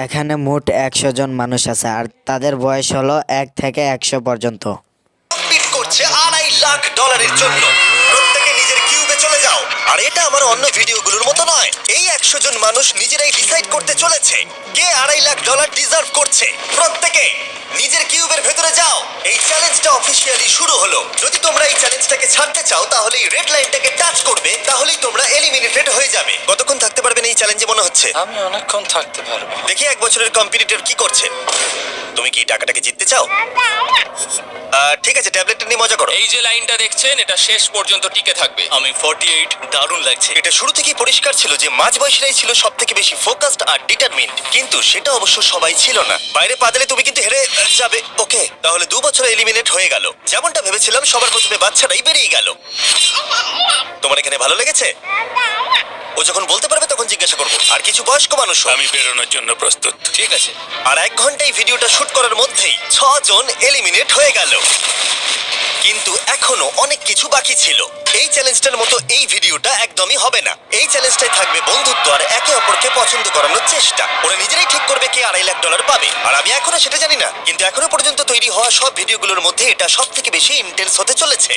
এখানে মোট 100 জন মানুষ আছে আর তাদের বয়স হলো 1 থেকে 100 পর্যন্ত। কম্পিট করছে $2.5 লাখ জন্য। প্রত্যেকে নিজের কিউবে চলে যাও। আর এটা আমার অন্য ভিডিওগুলোর মতো নয়। এই 100 জন মানুষ নিজেরাই ডিসাইড করতে চলেছে কে $2.5 লাখ ডিজার্ভ করছে। প্রত্যেকে নিজের কিউবের ভেতরে যাও। এই চ্যালেঞ্জটা অফিসিয়ালি শুরু হলো। যদি তোমরা এই চ্যালেঞ্জটাকে ছাড়তে চাও তাহলে এই রেড লাইনটাকে টাচ করবে, তাহলেই তোমরা এলিমিনেটেড হয়ে যাবে। কতক্ষণ থাকতে পারবেন এই চ্যালেঞ্জে মনে হচ্ছে? আমি অনেকক্ষণ থাকতে পারবো। দেখি 1 বছরের কম্পিটিটর কি করছে। তুমি কি টাকাটাকে জিততে চাও? ঠিক আছে, ট্যাবলেটটা নিয়ে মজা করো। এই যে লাইনটা দেখছেন এটা শেষ পর্যন্ত টিকে থাকবে। আমি 48, দারুণ লাগছে। এটা শুরু থেকেই পরিষ্কার ছিল যে মাঝবয়সীরাই ছিল সব থেকে বেশি ফোকাসড আর ডিটারমিন্ড, কিন্তু সেটা অবশ্য সবাই ছিল না। বাইরে পা দিলে তুমি কিন্তু হেরে যাবে। ওকে, তাহলে 2 বছর এলিমিনেট হয়ে গেল। যেমনটা ভেবেছিলাম সবার প্রথমে বাচ্চারাই বেরিয়ে গেল। তোমার এখানে ভালো লেগেছে? ও যখন বলতে পারবে তখন জিজ্ঞাসা করবো। আর কিছু বয়স্ক মানুষ আমি বেরোনোর জন্য প্রস্তুত। ঠিক আছে। আর 1 ঘন্টায় ভিডিওটা শুট করার মধ্যেই 6 জন এলিমিনেট হয়ে গেল। কিন্তু এখনো অনেক কিছু বাকি ছিল। এই চ্যালেঞ্জটার মতো এই ভিডিওটা একদমই হবে না। এই চ্যালেঞ্জটাই থাকবে বন্ধুত্ব আর একে অপরকে পছন্দ করানোর চেষ্টা। ওরা নিজেরাই ঠিক করবে কে $2.5 লাখ পাবে। আর আমি এখনো সেটা জানি না, কিন্তু এখনো পর্যন্ত তৈরি হওয়া সব ভিডিওগুলোর মধ্যে এটা সব থেকে বেশি ইন্টেন্স হতে চলেছে।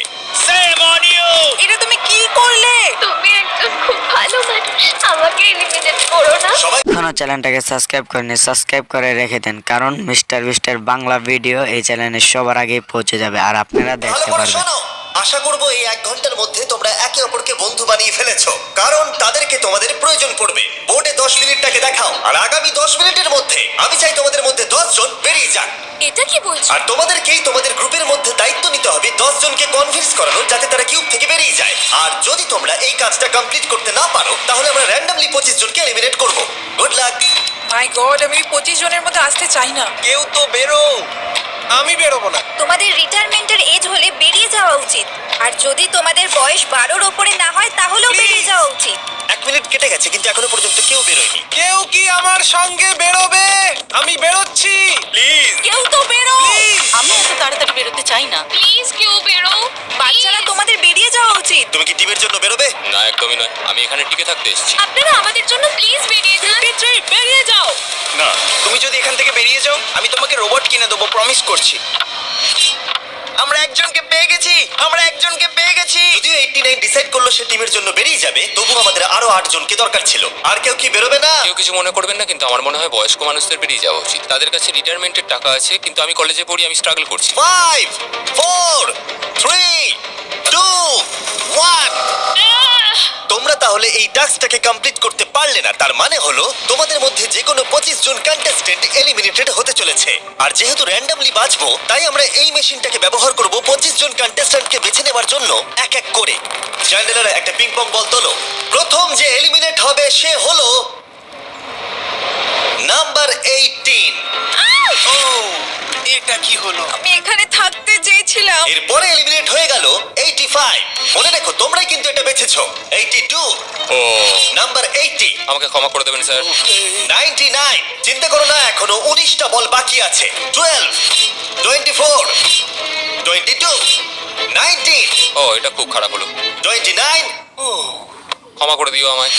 এটা তুমি কি করলে? তুমি একজন খুব ভালো মানুষ, আমাকে এলিমিনেট করো না। সবাই এখনো চ্যানেলটাকে সাবস্ক্রাইব করেনি, সাবস্ক্রাইব করে রেখে দেন, কারণ মিস্টার বিস্টের বাংলা ভিডিও এই চ্যানেলে সবার আগে পৌঁছে যাবে আর আপনারা ভালো দেখতে করে পারবেন। শোনো। আশা করবো এই 1 ঘন্টার মধ্যে তোমরা একে অপরকে বন্ধু বানিয়ে ফেলেছো, কারণ তাদেরকে তোমাদের প্রয়োজন পড়বে। বোর্ডে 10 মিনিটটাকে দেখাও, আর আগামী 10 মিনিটের মধ্যে আমি চাই তোমাদের মধ্যে 10 জন বেরিয়ে যাক। এটা কি বলছো? আর তোমাদেরকেই তোমাদের গ্রুপের মধ্যে দায়িত্ব নিতে হবে 10 জনকে কনভিন্স করানোর যাতে তারা কিউব থেকে বেরিয়ে যায়। আর যদি তোমরা এই কাজটা কমপ্লিট করতে না পারো তাহলে আমরা র্যান্ডমলি 25 জনকে এলিমিনেট করব। Good luck. মাই গড, আমি 25 জনের মধ্যে আসতে চাই না। কেউ তো বেরো। আমি বেরোবো না। তোমাদের রিটায়ারমেন্টের এজ হলে বেরিয়ে যাওয়া উচিত। আর যদি তোমাদের বয়স 12-র ওপরে না হয় তাহলেও বেরিয়ে যাওয়া উচিত। 1 মিনিট কেটে গেছে কিন্তু এখনো পর্যন্ত কেউ বেরোয়নি। কেউ কি আমার সঙ্গে বেরোবে? আমি বেরোচ্ছি। প্লিজ। কেউ তো বেরো। আমি এত তাড়াতাড়ি বেরোতে চাই না। প্লিজ কেউ বেরো। বাচ্চারা, তোমাদের বেরিয়ে যাওয়া উচিত। তুমি কি টিমের জন্য বেরোবে? না, একদমই নয়, আমি এখানে টিকে থাকতে এসেছি। আপনারা আমাদের জন্য প্লিজ বেরিয়ে যান। 53, বেরিয়ে যাও। না, তুমি যদি এখান থেকে বেরিয়ে যাও আমি তোমাকে রোবট কিনে দেবো, প্রমিস করছি। আমরা একজনকে পেয়ে গেছি। যদিও 89 ডিসাইড করলো সে টিমের জন্য বেরিয়ে যাবে, তবু আমাদের আরো 8 জনকে দরকার ছিল। আর কেউ কি বেরোবে না? কেউ কিছু মনে করবেন না, কিন্তু আমার মনে হয় বয়স্ক মানুষদের বেরিয়ে যাওয়া উচিত। তাদের কাছে রিটায়ারমেন্টের টাকা আছে, কিন্তু আমি কলেজে পড়ি, আমি স্ট্রাগল করছি। 5 4 3 2 1। তোমরা তাহলে এই টাস্কটাকে কমপ্লিট করতে পারলে না, তার মানে হলো তোমাদের মধ্যে যে কোনো 25 জন কন্টেস্টেন্ট এলিমিনেটেড হতে চলেছে। আর যেহেতু র্যান্ডমলি বাঁচবো, তাই আমরা এই মেশিনটাকে ব্যবহার করব 25 জন কন্টেস্টেন্টকে বেছে নেওয়ার জন্য এক এক করে। চ্যান্ডেলার, একটা পিং পং বল তোলো। প্রথম যে এলিমিনেট হবে সে হলো নাম্বার 18। ও, এটা কি হলো? আমি এখানে থাকতে চেয়েছিলাম। এরপরে এলিমিনেট হয়ে গেল 85। মনে রেখো তোমরাই কিন্তু এটা বেছেছো। 82, ও, নাম্বার 80, আমাকে ক্ষমা করে দেবেন স্যার। 99। চিন্তা করো না, এখনো 19টা বল বাকি আছে। 12, 24, 22, 19, ও, এটা খুব খারাপ হলো। 29। ক্ষমা করে দিও আমায়।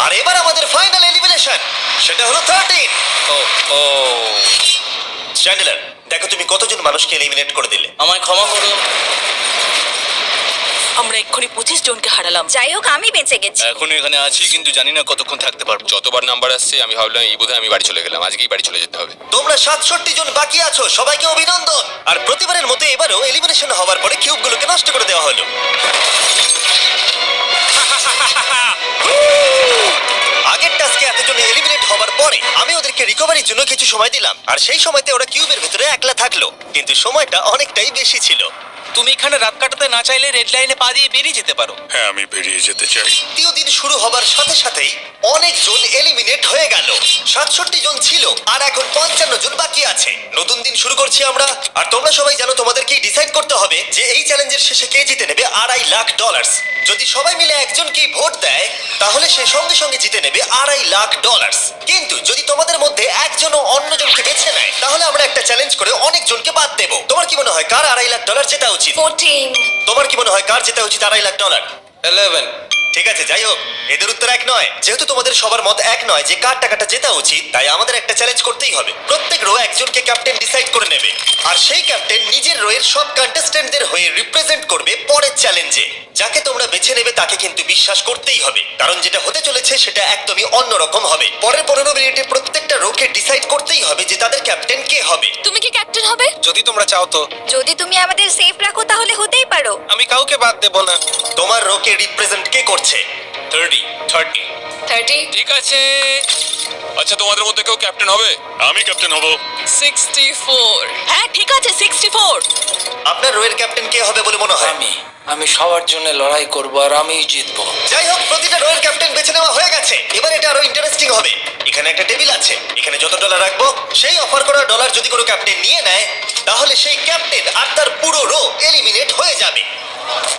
আর এবার আমাদের ফাইনাল এলিমিনেশন, সেটা হলো 13। ও, ও, চ্যান্ডেলার, দেখো তুমি কতজন মানুষকে এলিমিনেট করে দিলে। আমায় ক্ষমা করুন। আমরা এক্ষুনি 25 জনকে হারালাম। যাই হোক, আমি বেঁচে গেছি। এখন এখানে আছি, কিন্তু জানি না কতক্ষণ থাকতে পারবো। যতবার নাম্বার আসছে আমি ভাবলাম এই বোধহয় আমি বাড়ি চলে গেলাম, আজকেই বাড়ি চলে যেতে হবে। তোমরা 67 জন বাকি আছো, সবাইকে অভিনন্দন। আর প্রতিবারের মতো এবারও এলিমিনেশন হওয়ার পরে কিউবগুলোকে নষ্ট করে দেওয়া হলো। আগের টাস্কে এতজন এলিমিনেট হওয়ার পরে আমি ওদেরকে রিকভারির জন্য কিছু সময় দিলাম, আর সেই সময়তে ওরা কিউবের ভিতরে একলা থাকলো, কিন্তু সময়টা অনেকটাই বেশি ছিল। তুমি এখানে রাত কাটাতে না চাইলে রেড লাইনে পা দিয়ে বেরিয়ে যেতে পারো। হ্যাঁ, আমি বেরিয়ে যেতে চাই। তৃতীয় দিন শুরু হবার সাথে সাথেই অনেকজন এলিমিনেট হয়ে গেল। 67 জন ছিল আর এখন 55 জন বাকি আছে। নতুন দিন শুরু করছি আমরা, আর তোমরা সবাই জানো তোমাদেরকেই ডিসাইড করতে হবে যে এই চ্যালেঞ্জের শেষে কে জিতে নেবে $2.5 লাখ। যদি সবাই মিলে একজনকেই ভোট দেয় তাহলে সে সঙ্গে সঙ্গে জিতে নেবে $2.5 লাখ। কিন্তু যদি তোমাদের মধ্যে একজনও অন্যজনকে বেছে নেয় তাহলে আমরা একটা চ্যালেঞ্জ করে অনেকজনকে বাদ দেবো। তোমার কি মনে হয় কার $2.5 লাখ জেতা উচিত? 14। তোমার কি মনে হয় কার জেতা উচিত $2.5 লাখ? 11। ঠিক আছে, যাই হোক, এদের উত্তর এক নয়। যেহেতু তোমাদের সবার মত এক নয় যে কার টাকাটা জেতা উচিত, তাই আমাদের একটা চ্যালেঞ্জ করতেই হবে। প্রত্যেক রো একজনকে ক্যাপ্টেন ডিসাইড করে নেবে, আর সেই ক্যাপ্টেন নিজের রোয়ের সব কন্টেস্ট্যান্টদের হয়ে রিপ্রেজেন্ট করবে পরের চ্যালেঞ্জে। যাকে তোমরা বেছে নেবে তাকে কিন্তু বিশ্বাস করতেই হবে, কারণ যেটা হতে চলেছে সেটা একদমই অন্যরকম হবে। পরের 15 মিনিটে প্রত্যেকটা রোকে ডিসাইড করতেই হবে যে তাদের ক্যাপ্টেন কে হবে। তুমি কি ক্যাপ্টেন হবে? যদি তোমরা চাও তো। যদি তুমি আমাদের সেফ রাখো তাহলে হতেই পারো। আমি কাউকে বাদ দেব না। তোমার রোকে রিপ্রেজেন্ট কে করছে? 30 ঠিক আছে। আচ্ছা তোমাদের মধ্যে কেউ ক্যাপ্টেন হবে? আমি ক্যাপ্টেন হব। 64। হ্যাঁ ঠিক আছে 64। আপনার রোয়ের ক্যাপ্টেন কে হবে বলে মনে হয়? আমি সবার জন্য লড়াই করব আর আমিই জিতবো। যাই হোক, প্রতিটা রোয়ের ক্যাপ্টেন বেছে নেওয়া হয়ে গেছে। এবার এটা আরো ইন্টারেস্টিং হবে। এখানে একটা টেবিল আছে, এখানে যত ডলার রাখবো সেই অফার করা ডলার যদি কোনো ক্যাপ্টেন নিয়ে নেয়, তাহলে সেই ক্যাপ্টেন আর তার পুরো রো এলিমিনেট হয়ে যাবে।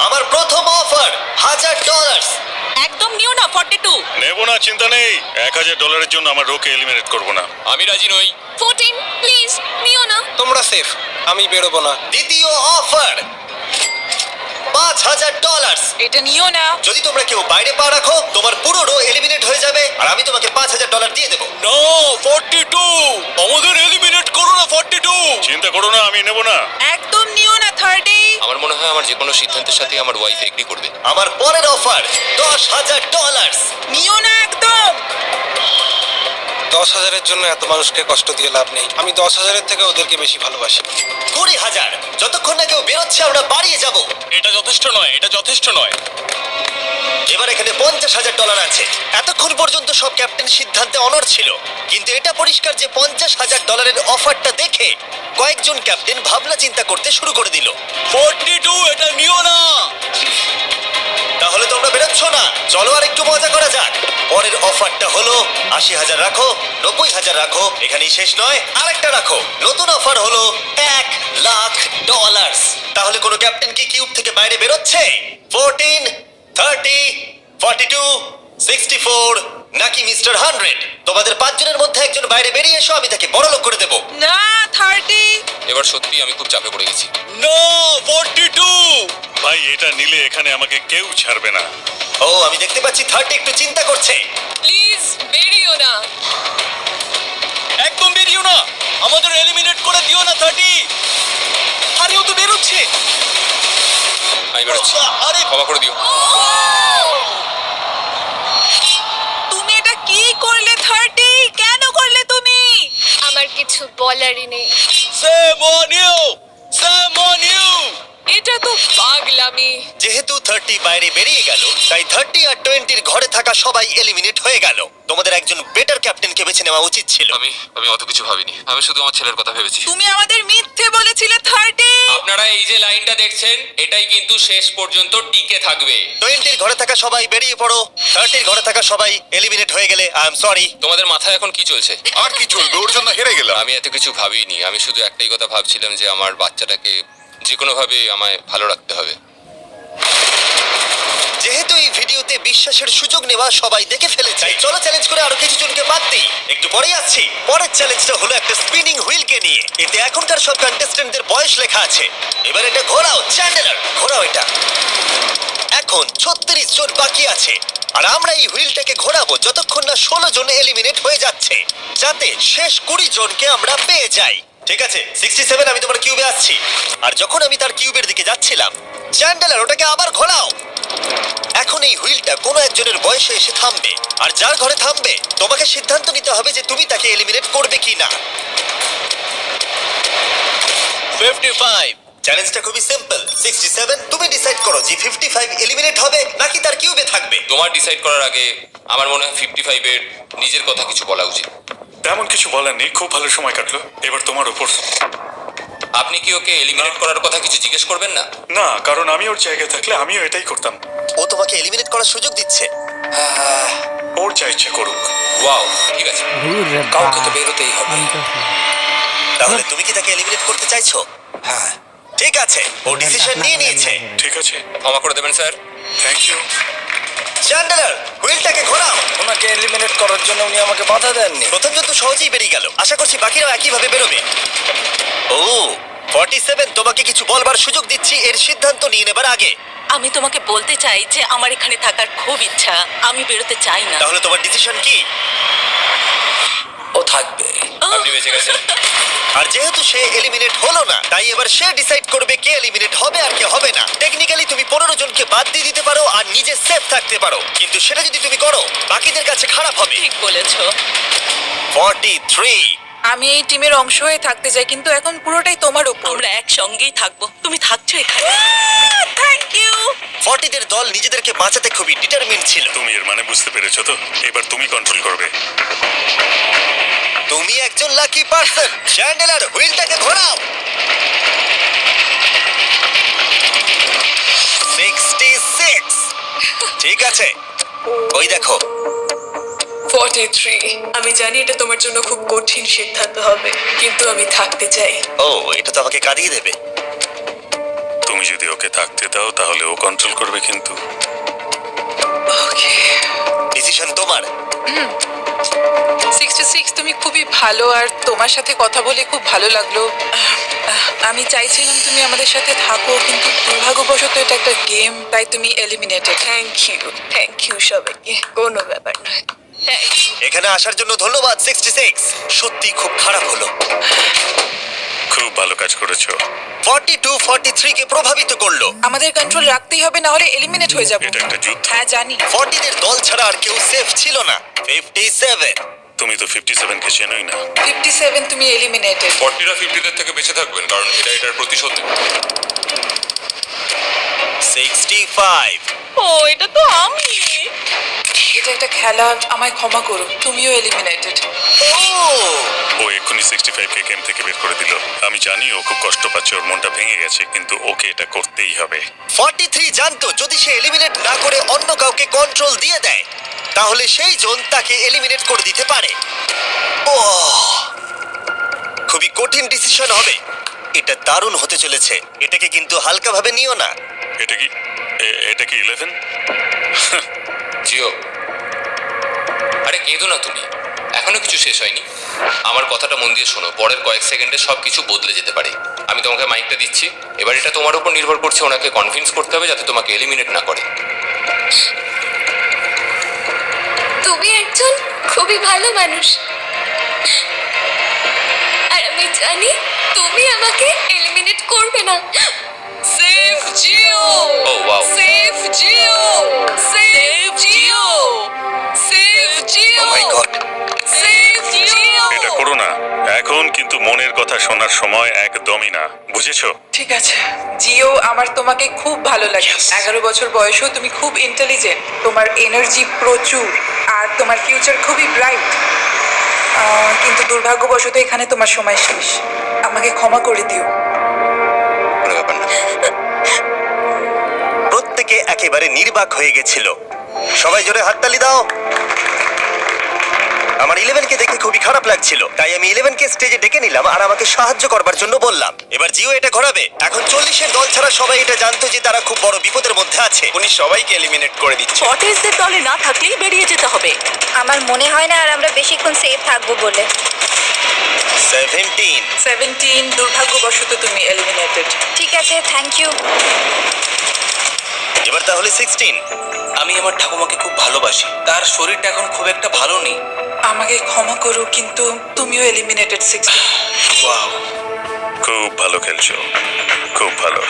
আমার প্রথম অফার $1000। একদম নিও না 42। নেব না, চিন্তা নেই। $1000 জন্য আমার রোকে এলিমিনেট করব না। আমি রাজি নই। 14 প্লিজ নিও না। তোমরা সেফ, আমি বেরোবো না। দ্বিতীয় অফার $5000। এটা নিও না। যদি তোমরা কেউ বাইরে পা রাখো, তোমার পুরো রো এলিমিনেট হয়ে যাবে, আর আমি তোমাকে $5000 দিয়ে দেবো। নো, 42 আমাদের এলিমিনেট করো না। 42 চিন্তা করো না, আমি নেব না। একদম নিও না 30। আমার মনে হয় আমার যে কোনো সিদ্ধান্তের সাথে আমার ওয়াইফ এগ্রি করবে। আমার পরের অফার $10000। নিও না একদম। 10,000-এর জন্য এত মানুষকে কষ্ট দিয়ে লাভ নেই। আমি 10,000-এর থেকে ওদেরকে বেশি ভালোবাসি। 20,000। যতক্ষণ না কেউ বেরোচ্ছে আমরা বাড়িয়ে যাব। এটা যথেষ্ট নয়, এটা যথেষ্ট নয়। এবার এখানে $50,000 আছে। এতক্ষণ পর্যন্ত সব ক্যাপ্টেন সিদ্ধান্তে অনড় ছিল, কিন্তু এটা পরিষ্কার যে $50,000-এর অফারটা দেখে কয়েকজন ক্যাপ্টেন ভাবনা চিন্তা করতে শুরু করে দিল। 42 এটা নিও না। তাহলে তোমরা বেরোচ্ছ না? চলো আর একটু মজা করা যাক। পরের অফারটা হলো 80,000 রাখো, 90,000 রাখো, এখানেই শেষ নয়, আরেকটা রাখো। নতুন অফার হলো $1,00,000। তাহলে কোনো ক্যাপ্টেন কি কিউব থেকে বাইরে বেরোচ্ছে? 14, 30, 42, 64 নাকি মিস্টার 100? তোমাদের 5 জনের মধ্যে একজন বাইরে বেরিয়ে এসো, আমি তাকে বড়লোক করে দেবো। না 30। এবার সত্যি আমি খুব চাপে পড়ে গেছি। নো, 42 ভাই, এটা নিলে এখানে আমাকে কেউ ছাড়বে না। ও, আমি দেখতে পাচ্ছি 30 একটু চিন্তা করছে। প্লিজ বেরিও না। একদম বেরিও না, আমাদের এলিমিনেট করে দিও না। 30 আরে ও তো বেরোচ্ছে। আমি বেরোচ্ছি, আরে ক্ষমা করে দিও। তুমি এটা কি করলে 30? কেন করলে তুমি? আমার কিছু বলারই নেই। Shame on you, shame on you. এটা তো পাগলামি। যেহেতু 30 বাইরে বেরিয়ে গেল, তাই 30 আর 20-র ঘরে থাকা সবাই এলিমিনেট হয়ে গেল। তোমাদের একজন বেটার ক্যাপ্টেনকে বেছে নেওয়া উচিত ছিল। আমি অত কিছু ভাবিনি, আমি শুধু আমার ছেলের কথা ভেবেছি। তুমি আমাদের মিথ্যে বলেছিলে 30। আপনারা এই যে লাইনটা দেখছেন, এটাই কিন্তু শেষ পর্যন্ত টিকে থাকবে। 20-র ঘরে থাকা সবাই বেরিয়ে পড়ো। 30-র ঘরে থাকা সবাই এলিমিনেট হয়ে গেলে আই এম সরি। তোমাদের মাথায় এখন কি চলছে? আর কি চলবে, ওর জন্য হেরে গেলাম। আমি এত কিছু ভাবিনি, আমি শুধু একটাই কথা ভাবছিলাম যে আমার বাচ্চাটাকে যে কোনোভাবে আমায় ভালো রাখতে হবে। যেহেতু এই ভিডিওতে বিশ্বাসের সুযোগ নেওয়া সবাই দেখে ফেলেছে, তাই চলো চ্যালেঞ্জ করে আরো কিছু জনকে বাদ দিই। একটু পরেই আসছি। পরের চ্যালেঞ্জটা হলো একটা স্পিনিং হুইলকে নিয়ে। এতে এখনকার সব কন্টেস্ট্যান্টদের বয়স লেখা আছে। এবার এটা ঘোরাও, চ্যান্ডেলার ঘোরাও এটা। এখন 36 জন বাকি আছে, আর আমরা এই হুইলটাকে ঘোরাবো যতক্ষণ না 16 জন এলিমিনেট হয়ে যাচ্ছে, যাতে শেষ 20 জনকে আমরা পেয়ে যাই। ঠিক আছে, 67, আমি তোমার কিউবে আসছি। আর যখন আমি তার কিউবের দিকে যাচ্ছিলাম, চ্যান্ডেলার ওটাকে আবার ঘোরাও। এখন এই হুইলটা কোনো একজনের বয়সে এসে থামবে, আর যার ঘরে থামবে তোমাকে সিদ্ধান্ত নিতে হবে যে তুমি তাকে এলিমিনেট করবে কি না। 55 চ্যালেঞ্জটা খুবই সিম্পল। 67, তুমি ডিসাইড করো যে 55 এলিমিনেট হবে নাকি তার কিউবে থাকবে। তোমার ডিসাইড করার আগে আমার মনে হয় 55-এর নিজের কথা কিছু বলা উচিত। তেমন কিছু বলার নেই, খুব ভালো সময় কাটলো। এবার তোমার উপর। আপনি কি ওকে এলিমিনেট করার কথা কিছু জিজ্ঞেস করবেন না? না, কারণ আমি ওর জায়গায় থাকলে আমিও এটাই করতাম। ও তোমাকে এলিমিনেট করার সুযোগ দিচ্ছে। ওর যা ইচ্ছে করুক। ওয়াও, ঠিক আছে। কাউকে তো বেরোতেই হবে। তাহলে তুমি কি তাকে এলিমিনেট করতে চাইছো? হ্যাঁ, ঠিক আছে, ও ডিসিশন নিয়ে নিয়েছে। ঠিক আছে, ক্ষমা করে দেবেন স্যার। Thank you. চ্যান্ডেলার, হুইলটাকে ঘোরাও। ওনাকে এলিমিনেট করার জন্য উনি আমাকে বাধা দেননি। প্রথম জন তো সহজেই বেরিয়ে গেল, আশা করছি বাকিরাও একইভাবে বেরোবে। ও 47, তোমাকে কিছু বলবার সুযোগ দিচ্ছি এর সিদ্ধান্ত নিয়ে নেবার আগে। আমি তোমাকে বলতে চাই যে আমার এখানে থাকার খুব ইচ্ছা, আমি বেরোতে চাই না। তাহলে তোমার ডিসিশন কি? ও থাকবে। আপনি বেঁচে গেছেন। আর যেহেতু সে এলিমিনেট হলো না, তাই এবার সে ডিসাইড করবে কে এলিমিনেট হবে আর কে হবে না। টেকনিক্যালি তুমি 15 জনকে বাদ দিয়ে দিতে পারো আর নিজে সেফ থাকতে পারো, কিন্তু সেটা যদি তুমি করো বাকিদের কাছে খারাপ হবে। ঠিক বলেছো। 43। আমি এই টিমের অংশ হয়ে থাকতে চাই, কিন্তু এখন পুরোটাই তোমার উপর। আমরা একসঙ্গেই থাকবো, তুমি থাকছো এখানে। Thank you. 40 দের দল নিজেদেরকে বাঁচাতে খুবই ডিটারমিন্ড ছিল। তুমি এর মানে বুঝতে পেরেছো তো? এবার তুমি কন্ট্রোল করবে। তুমি একজন লাকি পার্সন। চ্যান্ডেলার, হুইলটাকে ঘোরাও। 66। ঠিক আছে, ওই দেখো। 43। আমি জানি এটা তোমার জন্য খুব কঠিন সিদ্ধান্ত হবে, কিন্তু আমি থাকতে চাই। ও, এটা তো আমাকে কাঁদিয়ে দেবে। তুমি যদি ওকে থাকতে দাও তাহলে ও কন্ট্রোল করবে, কিন্তু ওকে। ডিসিশন তোমার। 66, তুমি খুবই ভালো আর তোমার সাথে কথা বলে খুব ভালো লাগলো। আমি চাইছিলাম তুমি আমাদের সাথে থাকো, কিন্তু দুর্ভাগ্যবশত এটা একটা গেম, তাই তুমি এলিমিনেটেড। থ্যাংক ইউ সবাইকে, কোনো ব্যাপার নয়। এখানে আসার জন্য ধন্যবাদ 66। সত্যি খুব খারাপ হলো। খুব ভালো কাজ করেছো। 42 43 কে প্রভাবিত করলো। আমাদের কন্ট্রোল রাখতেই হবে, না হলে এলিমিনেট হয়ে যাব। এটা একটা যুদ্ধ। হ্যাঁ জানি। 40 দের দল ছাড়া আর কেউ সেফ ছিল না। 57। তুমি তো 57 কে চেনোই না। 57, তুমি এলিমিনেটেড। 40রা 50দের থেকে বেঁচে থাকবেন, কারণ এটা এটার প্রতিশোধ নেবে। 65। ও, এটা তো আমি। এটা একটা খেলা, আমায় ক্ষমা করো, তুমিও এলিমিনেটেড। ও এক্ষুনি 65 কে গেম থেকে বের করে দিল। আমি জানি ও খুব কষ্ট পাচ্ছে, ওর মনটা ভেঙে গেছে, কিন্তু ওকে এটা করতেই হবে। 43 জানতো যদি সে এলিমিনেট না করে অন্য কাউকে কন্ট্রোল দিয়ে দেয়, তাহলে সেই জন তাকে এলিমিনেট করে দিতে পারে। খুবই কঠিন ডিসিশন হবে। এটা দারুণ হতে চলেছে। এটাকে কিন্তু হালকাভাবে নিও না। এটা কি 11? জিও, আরে কেঁদো না তুমি, এখনো কিছু শেষ হয়নি। আমার কথাটা মন দিয়ে শোনো, পরের কয়েক সেকেন্ডে সব কিছু বদলে যেতে পারে। আমি তোমাকে মাইকটা দিচ্ছি, এবার এটা তোমার উপর নির্ভর করছে ওনাকে কনভিন্স করতে হবে যাতে তোমাকে এলিমিনেট না করে। তুমি একজন খুবই ভালো মানুষ, আর আমি জানি তুমি আমাকে এলিমিনেট করবে না। Save Jio. Oh wow, save Jio. Save Jio. Save Jio. Oh my God. Save Jio. এটা করো না এখন, কিন্তু মনের কথা শোনার সময় একদমই না, বুঝেছো? ঠিক আছে জিও, আমার তোমাকে খুব ভালো লাগে। 11 বছর বয়সেও তুমি খুব ইন্টেলিজেন্ট, তোমার এনার্জি প্রচুর, আর তোমার ফিউচার খুবই ব্রাইট। কিন্তু দুর্ভাগ্যবশত এখানে তোমার সময় শেষ। আমাকে ক্ষমা করে দিও। কোনো ব্যাপার না। প্রত্যেকে একেবারে নির্বাক হয়ে গেছিল। সবাই জোরে হাততালি দাও। আমার 11 কে দেখে খুবই খারাপ লাগছিল, তাই আমি 11 কে স্টেজে ডেকে নিলাম আর আমাকে সাহায্য করবার জন্য বললাম। এবার জিও এটা ঘোরাবে। এখন 40 এর দল ছাড়া সবাই এটা জানতো যে তারা খুব বড় বিপদের মধ্যে আছে। উনি সবাইকে এলিমিনেট করে দিচ্ছে। শর্টেজদের দলে না থাকলেই বেরিয়ে যেতে হবে। আমার মনে হয় না আর আমরা বেশিক্ষণ সেফ থাকবো বলে। 17। দুর্ভাগ্যবশত তুমি এলিমিনেটেড। ঠিক আছে, থ্যাংক ইউ। এবার তাহলে 16। আমি আমার ঠাকুমাকে খুব ভালোবাসি, তার শরীরটা এখন খুব একটা ভালো নেই। আমাকে ক্ষমা করো, কিন্তু তুমিও এলিমিনেটেড 16। ওয়াও, খুব ভালো খেলছো, খুব ভালো।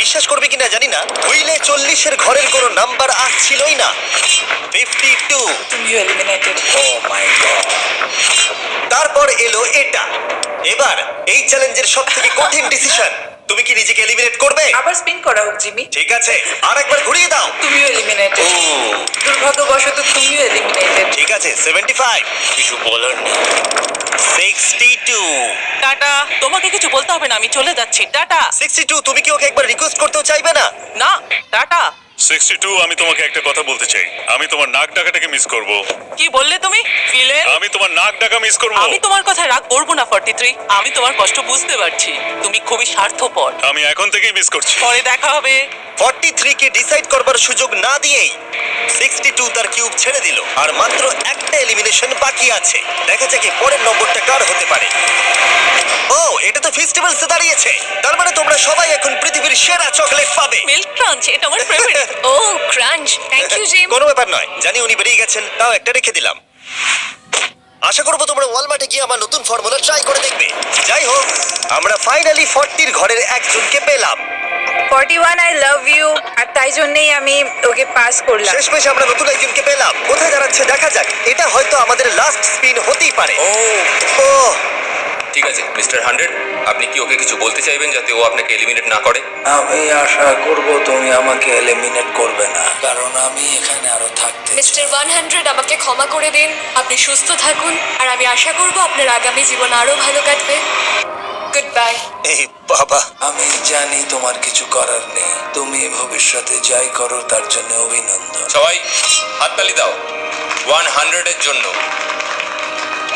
বিশ্বাস করবে কিনা জানি না, হুইলে 40 এর ঘরের কোনো নাম্বার আসছিলই না। 52। তুমিও এলিমিনেটেড। O my god. তারপর এলো এটা। এবার এই চ্যালেঞ্জের সবথেকে কঠিন ডিসিশন। তুমি কি নিজেকে এলিমিনেট করবে? আবার স্পিন করা হোক জিমি। ঠিক আছে, আরেকবার ঘুরিয়ে দাও। তুমিও এলিমিনেটেড। দুর্ভাগ্যবশত তুমিও এলিমিনেটেড। ঠিক আছে, 75। কিছু বলার নেই। 62। টাটা, তোমাকে কিছু বলতে হবে না, আমি চলে যাচ্ছি। টাটা। 62। তুমি কি ওকে একবার রিকোয়েস্ট করতেও চাইবে না? না, টাটা। 62, আমি তোমাকে একটা কথা বলতে চাই। আমি তোমার নাক ডাকাটাকে মিস করব। কি বললে তুমি? ভিলেন? আমি তোমার নাক ডাকা মিস করব। আমি তোমার কথা রাগ করবো না 43। আমি তোমার কষ্ট বুঝতে পারছি, তুমি খুবই স্বার্থপর। আমি এখন থেকেই মিস করছি। পরে দেখা হবে। 43 কে ডিসাইড করবার সুযোগ না দিয়েই 62 তার কিউব ছেড়ে দিল আর মাত্র একটা এলিমিনেশন বাকি আছে। দেখা যাক পরের নম্বরটা কার হতে পারে। ও, এটা তো ফেস্টিভ্যালস এ দাঁড়িয়েছে। তার মানে তোমরা সবাই এখন পৃথিবীর সেরা চকলেট পাবে। মিল্ক ক্রাঞ্চ এটা আমার ফেভারিট ও ক্রাঞ্চ থ্যাংক ইউ জিম কোনো ব্যাপার নয়, জানি উনি বেরিয়ে গেছেন, তাও একটা রেখে দিলাম। আশা করবো তোমরা ওয়ালমার্টে গিয়ে আমার নতুন ফর্মুলা ট্রাই করে দেখবে। যাই হোক, আমরা ফাইনালি 40 ঘরের একজনকে পেলাম। 41 আই লাভ ইউ, আর তাই জন্যই আমি ওকে পাস করলাম। শেষমেশ আমরা নতুন একজনকে পেলাম। কোথায় দাঁড়াচ্ছে দেখা যাক। এটা হয়তো আমাদের লাস্ট স্পিন হতেই পারে। ও ঠিক আছে মিস্টার 100, আপনি কি ওকে কিছু বলতে চাইবেন যাতে ও আপনাকে এলিমিনেট না করে? আমি আশা করব তুমি আমাকে এলিমিনেট করবে না, কারণ আমি এখানে আরো থাকতে চাই। মিস্টার 100 আমাকে ক্ষমা করে দিন, আপনি সুস্থ থাকুন আর আমি আশা করব আপনার আগামী জীবন আরো ভালো কাটবে। Good bye. এই বাবা, আমি জানি তোমার কিছু করার নেই, তুমি ভবিষ্যতে যাই করো তার জন্য অভিনন্দন। সবাই হাততালি দাও 100 এর জন্য।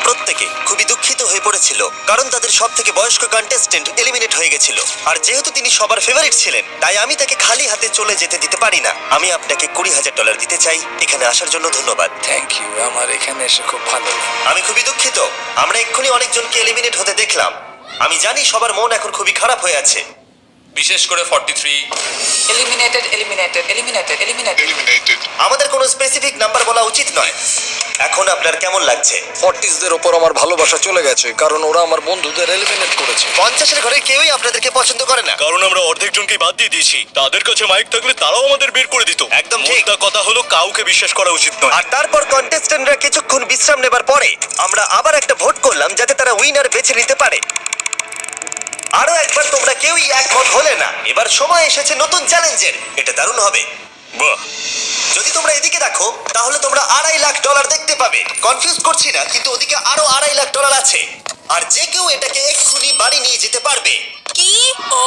প্রত্যেকে খুবই দুঃখিত হয়ে পড়েছিল কারণ তাদের সব থেকে বয়স্ক কন্টেস্টেন্ট এলিমিনেট হয়ে গেছিল। আর যেহেতু তিনি সবার ফেভারিট ছিলেন, তাই আমি তাকে খালি হাতে চলে যেতে দিতে পারি না। আমি আপনাকে $20,000 দিতে চাই। এখানে আসার জন্য ধন্যবাদ। থ্যাংক ইউ, আমার এখানে এসে খুব ভালো লাগে। আমি খুবই দুঃখিত, আমরা এক্ষুনি অনেকজনকে এলিমিনেট হতে দেখলাম। আমি জানি সবার মন এখন খুবই খারাপ হয়ে আছে। বিশেষ করে 43। Eliminated eliminated eliminated eliminated. আমাদের কোনো স্পেসিফিক নাম্বার বলা উচিত নয়। এখন আপনার কেমন লাগছে? 40দের ওপর আমার ভালোবাসা চলে গেছে, কারণ ওরা আমার বন্ধুদের এলিমিনেট করেছে। 50-এর ঘরে কেউই আপনাদেরকে পছন্দ করে না। কারণ আমরা অর্ধেক জনকে বাদ দিয়ে দিয়েছি। তাদের কাছে মাইক থাকলে তারাও আমাদের বের করে দিত। একদম ঠিক। মোদ্দা কথা হলো কাউকে বিশ্বাস করা উচিত নয়। আর তারপর কন্টেস্ট্যান্টরা কিছুক্ষণ বিশ্রাম নেবার পরে আমরা আবার একটা ভোট করলাম যাতে তারা উইনার বেছে নিতে পারে। আরো একবার তোমরা কেউই একমত হলে না। এবার সময় এসেছে নতুন চ্যালেঞ্জের। এটা দারুণ হবে। বাহ, যদি তোমরা এদিকে দেখো তাহলে তোমরা $2.5 লাখ দেখতে পাবে। কনফিউজ করছি না, কিন্তু ওদিকে আরো $2.5 লাখ আছে। আর যে কেউ এটাকে এক্ষুনি বাড়ি নিয়ে যেতে পারবে। কি? ও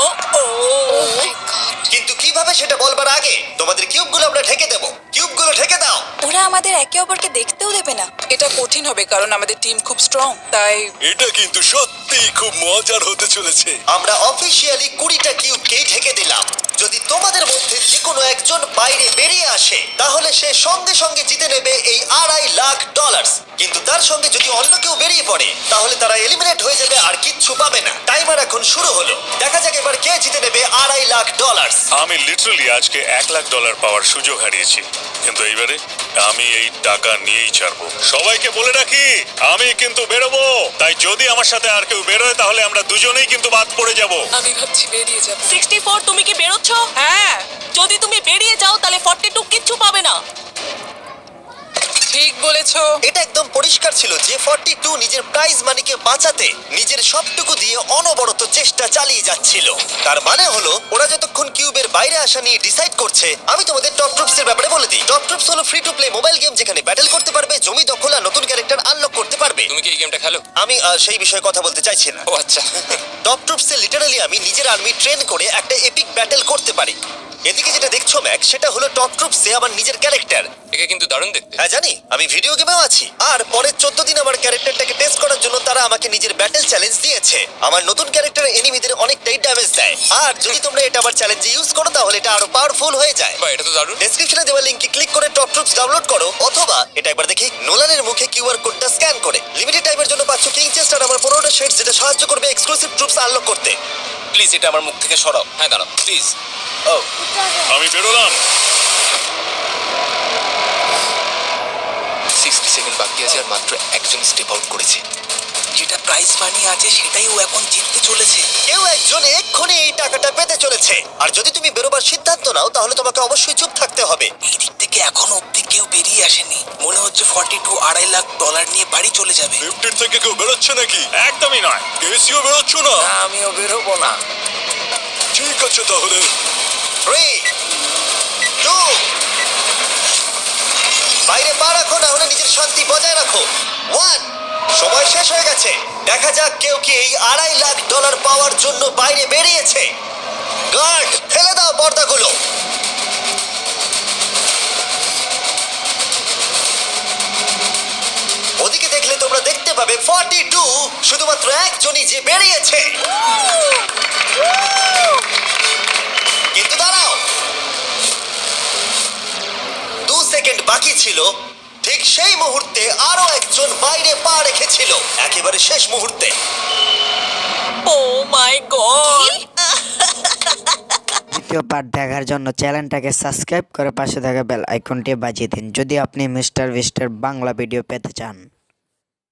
মাই গড। কিন্তু কিভাবে সেটা বলবার আগে তোমাদের কিউবগুলো আমরা ঢেকে দেবো। কিউবগুলো ঢেকে দাও। ওরা আমাদের একে অপরকে দেখতেও দেবে না। এটা কঠিন হবে কারণ আমাদের টিম খুব স্ট্রং, তাই এটা কিন্তু সত্যিই খুব মজার হতে চলেছে। আমরা অফিসিয়ালি 20টা কিউবকেই ঢেকে দিলাম। যদি তোমাদের মধ্যে যে কোনো একজন বাইরে বেরিয়ে আসে তাহলে সে সঙ্গে সঙ্গে জিতে নেবে এই $2.5 লাখ। কিন্তু তার সঙ্গে যদি অন্য কেউ বেরিয়ে পড়ে তাহলে তারা এলিমিনেট হয়ে যাবে আর কিচ্ছু পাবে না। টাইমার এখন শুরু হলো। দেখা যাক এবার কে জিতে নেবে $2.5 লাখ। আমি লিটারালি আজকে $1,00,000 পাওয়ার সুযোগ হারিয়েছি, কিন্তু এইবারে আমি এই টাকা নিয়েই ছাড়বো। সবাইকে বলে রাখি, আমি কিন্তু বেরোবো। তাই যদি আমার সাথে আর কেউ বেরোয় তাহলে আমরা দুজনেই কিন্তু বাদ পড়ে যাব। আমি ভাবছি বেরিয়ে যাব। 64 তুমি কি বেরোচ্ছ? হ্যাঁ, যদি তুমি বেরিয়ে যাও তাহলে 42 কিচ্ছু পাবে না। ঠিক বলেছো। এটা একদম পরিষ্কার ছিল যে 42 নিজের প্রাইজ মানিকে বাঁচাতে নিজের সবটুকু দিয়ে অনবরত চেষ্টা চালিয়ে যাচ্ছিল। তার মানে হলো ওরা যতক্ষণ কিউবের বাইরে আসা নিয়ে ডিসাইড করছে। আমি তোমাদের টপ ট্রুপস এর ব্যাপারে বলে দিই। টপ ট্রুপস হলো free to play mobile game যেখানে ব্যাটল করতে পারবে, জমি দখল আর নতুন ক্যারেক্টার আনলক করতে পারবে। তুমি কি এই গেমটা খেলো? আমি সেই বিষয়ে কথা বলতে চাইছি না। ও আচ্ছা। টপ ট্রুপসে লিটারালি আমি নিজের আর্মি ট্রেন করে একটা এপিক ব্যাটল করতে পারি। এদিকে যেটা দেখছো ম্যাক, সেটা হলো টপ ট্রুপসে আমার নিজের ক্যারেক্টার। একে কিন্তু দারুণ দেখতে। হ্যাঁ জানি, আমি ভিডিও গেমেও আছি। আর পরের 14 দিন আমার ক্যারেক্টারটাকে টেস্ট করার জন্য তারা আমাকে নিজের ব্যাটল চ্যালেঞ্জ দিয়েছে। আমার নতুন ক্যারেক্টার এনিমিদের অনেকটাই ড্যামেজ দেয়। আর যদি তোমরা এটা আবার চ্যালেঞ্জে ইউজ করো তাহলে এটা আরো পাওয়ারফুল হয়ে যায়। বাহ, এটা তো দারুণ। ডেসক্রিপশনে দেওয়া লিংকে ক্লিক করে টপ ট্রুপস ডাউনলোড করো, অথবা এটা একবার দেখি নোলানের মুখে কিউআর কোডটা স্ক্যান করে। লিমিটেড টাইমের জন্য পাচ্ছ কিং চেস্ট আর আমার 15টা শেডস, যেটা সাহায্য করবে এক্সক্লুসিভ ট্রুপস আনলক করতে। প্লিজ এটা আমার মুখ থেকে সরাও। হ্যাঁ দাঁড়াও প্লিজ। ও আমি বেরোলাম। 60 সেকেন্ড বাকি আছে আর মাত্র একজন স্টেপ আউট করেছে। যেটা প্রাইস মানি আছে সেটাই ও এখন জিততে চলেছে। কেউ একজন এক্ষুনি এই টাকাটা পেতে চলেছে। আর যদি তুমি বেরোবার সিদ্ধান্ত নাও তাহলে তোমাকে অবশ্যই চুপ থাকতে হবে। এই দিক থেকে এখনো অব্দি কেউ বেরিয়ে আসেনি। মনে হচ্ছে 42 $2.5 লাখ নিয়ে বাড়ি চলে যাবে। 50 থেকে কেউ বেরোচ্ছে নাকি? একদমই নয়। কেসিও বেরোচ্ছ না? না, আমিও বেরোবো না। ঠিক আছে তাহলে। 3, 2, বাইরে পা রাখো, না হলে নিজের শান্তি বজায় রাখো। 1, সময় শেষ হয়ে গেছে। দেখা যাক কেউ কি এই $2.5 লাখ পাওয়ার জন্য বাইরে বেরিয়েছে। গার্ড, ফেলে দাও পর্দাগুলো। ওদিকে দেখলে তোমরা দেখতে পাবে 42 শুধুমাত্র একজনই যে বেরিয়েছে। কিন্তু দাঁড়াও, 2 সেকেন্ড বাকি ছিল ঠিক সেই মুহূর্তে আরো একজন বাইরে পা রেখেছিল একেবারে শেষ মুহূর্তে। ও মাই গড! দ্বিতীয় পার্ট দেখার জন্য চ্যানেলটাকে সাবস্ক্রাইব করে পাশে থাকা বেল আইকনটি বাজিয়ে দিন যদি আপনি মিস্টার বিস্টের বাংলা ভিডিও পেতে চান।